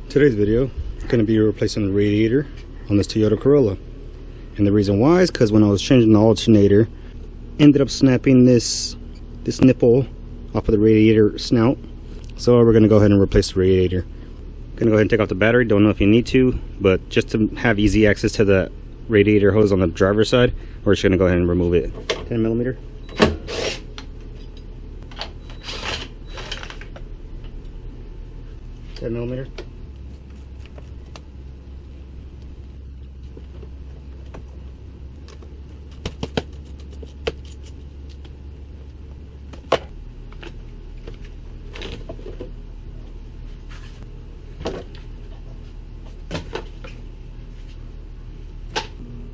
Today's video is going to be replacing the radiator on this Toyota Corolla, and the reason why is because when I was changing the alternator, ended up snapping this nipple off of the radiator snout. So we're going to go ahead and replace the radiator. Going to go ahead and take off the battery. Don't know if you need to, but just to have easy access to the radiator hose on the driver's side, we're just going to go ahead and remove it. 10 millimeter.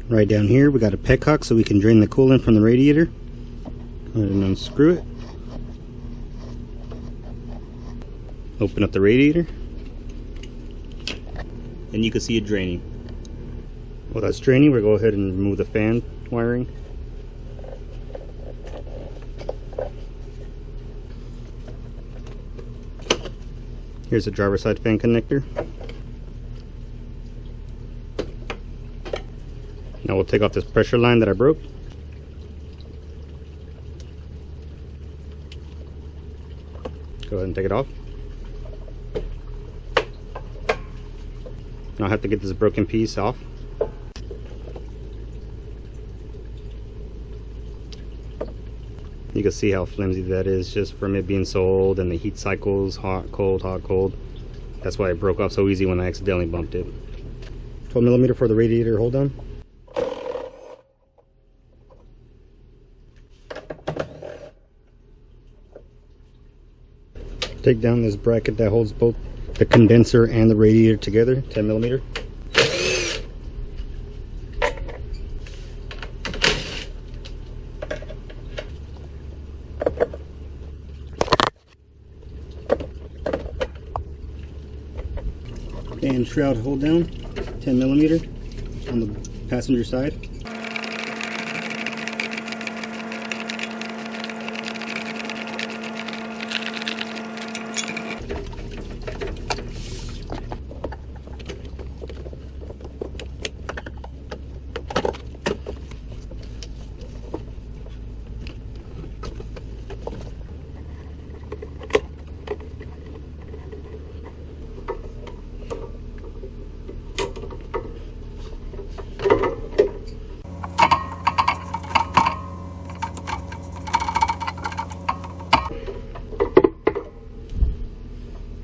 Right down here we got a petcock so we can drain the coolant from the radiator. Go ahead and unscrew it. Open up the radiator, and you can see it draining. While that's draining, we'll go ahead and remove the fan wiring. Here's the driver's side fan connector. Now we'll take off this pressure line that I broke. Go ahead and take it off. Now I have to get this broken piece off. You can see how flimsy that is just from it being so old, and the heat cycles, hot, cold, hot, cold. That's why it broke off so easy when I accidentally bumped it. 12 millimeter for the radiator hold on. Take down this bracket that holds both the condenser and the radiator together, 10 millimeter. And shroud hold down, 10 millimeter on the passenger side.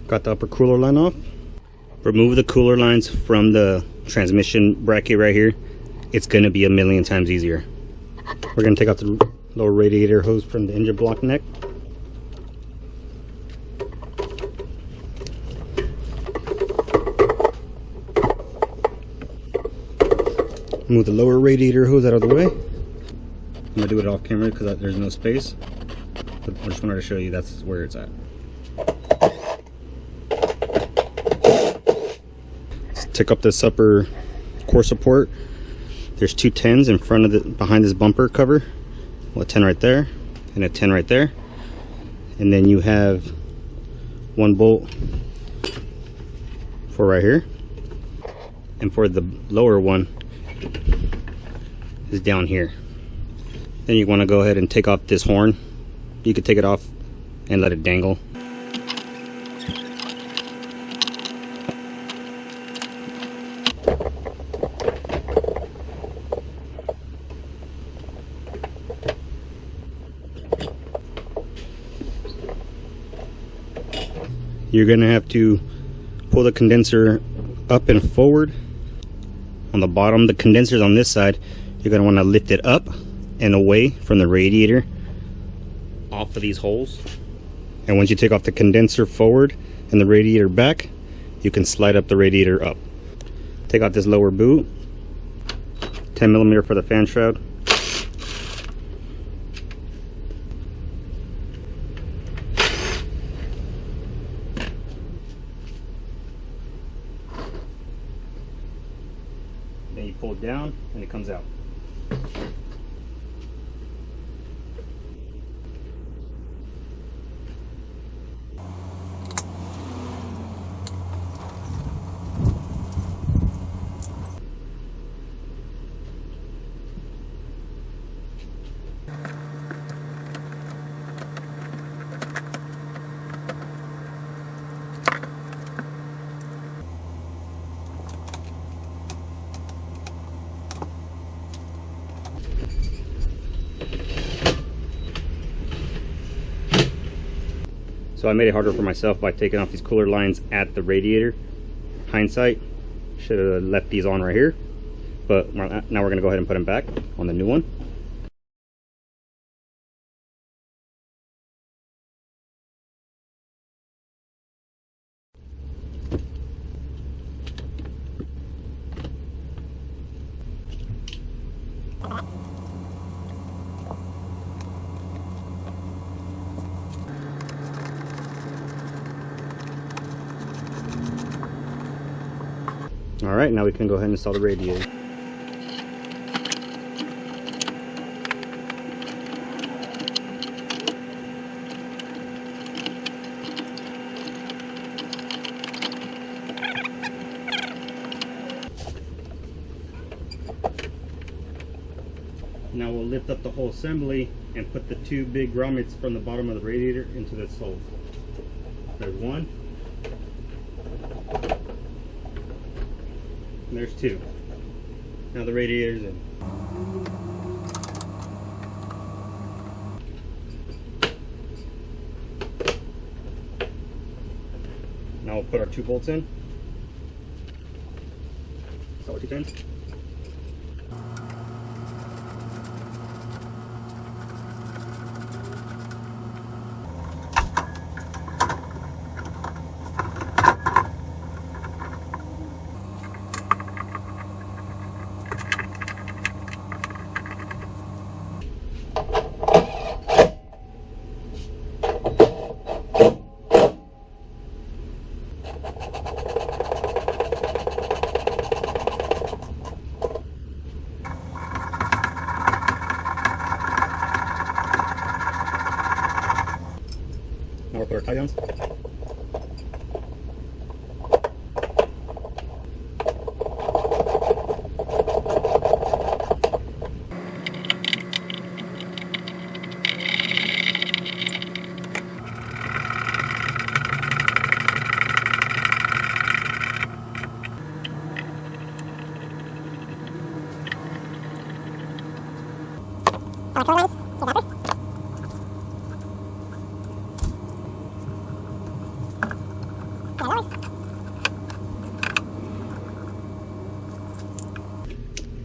Got the upper cooler line off. Remove the cooler lines from the transmission bracket right here. It's going to be a million times easier. We're going to take out the lower radiator hose from the engine block neck. Move the lower radiator hose out of the way. I'm going to do it off camera because there's no space. But I just wanted to show you that's where it's at. Take up this upper core support. There's two 10s in front of the behind this bumper cover. Well, a 10 right there and a 10 right there, and then you have one bolt for right here, and for the lower one is down here. Then you want to go ahead and take off this horn. You could take it off and let it dangle. You're going to have to pull the condenser up and forward. On the bottom, the condenser's on this side. You're going to want to lift it up and away from the radiator off of these holes. And once you take off the condenser forward and the radiator back, you can slide up the radiator up. Take out this lower boot, 10 millimeter for the fan shroud. Then you pull it down and it comes out. So I made it harder for myself by taking off these cooler lines at the radiator. Hindsight, should have left these on right here, but now we're going to go ahead and put them back on the new one. All right, now we can go ahead and install the radiator. Now we'll lift up the whole assembly and put the two big grommets from the bottom of the radiator into this hole. There's one. And there's two. Now the radiator's in. Now we'll put our 2 bolts in. Start with 2 10s. Now we'll put our tie downs.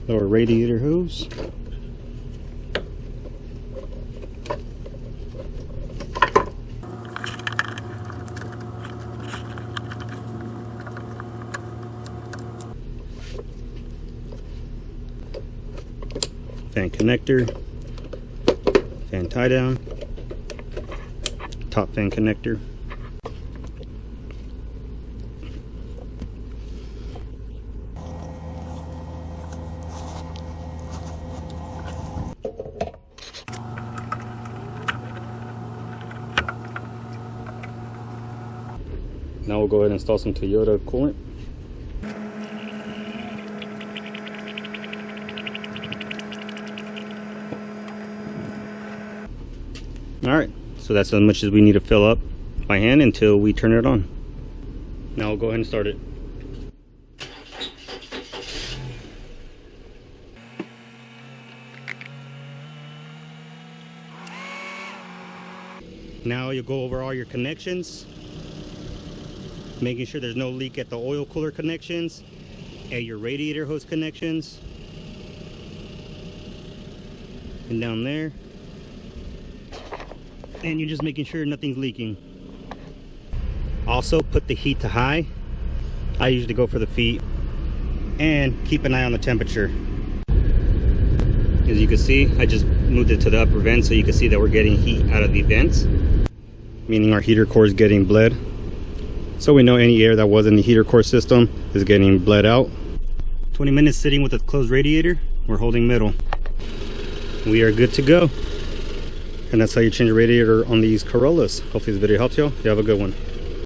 Lower radiator hose. Fan connector, fan tie down, top fan connector. Now we'll go ahead and install some Toyota coolant. Alright, so that's as much as we need to fill up by hand until we turn it on. Now we'll go ahead and start it. Now you'll go over all your connections, making sure there's no leak at the oil cooler connections, at your radiator hose connections, and down there. And you're just making sure nothing's leaking. Also, put the heat to high. I usually go for the feet, and keep an eye on the temperature. As you can see, I just moved it to the upper vent so you can see that we're getting heat out of the vents, meaning our heater core is getting bled. So we know any air that was in the heater core system is getting bled out. 20 minutes sitting with a closed radiator. We're holding middle. We are good to go. And that's how you change a radiator on these Corollas. Hopefully this video helps you. You have a good one.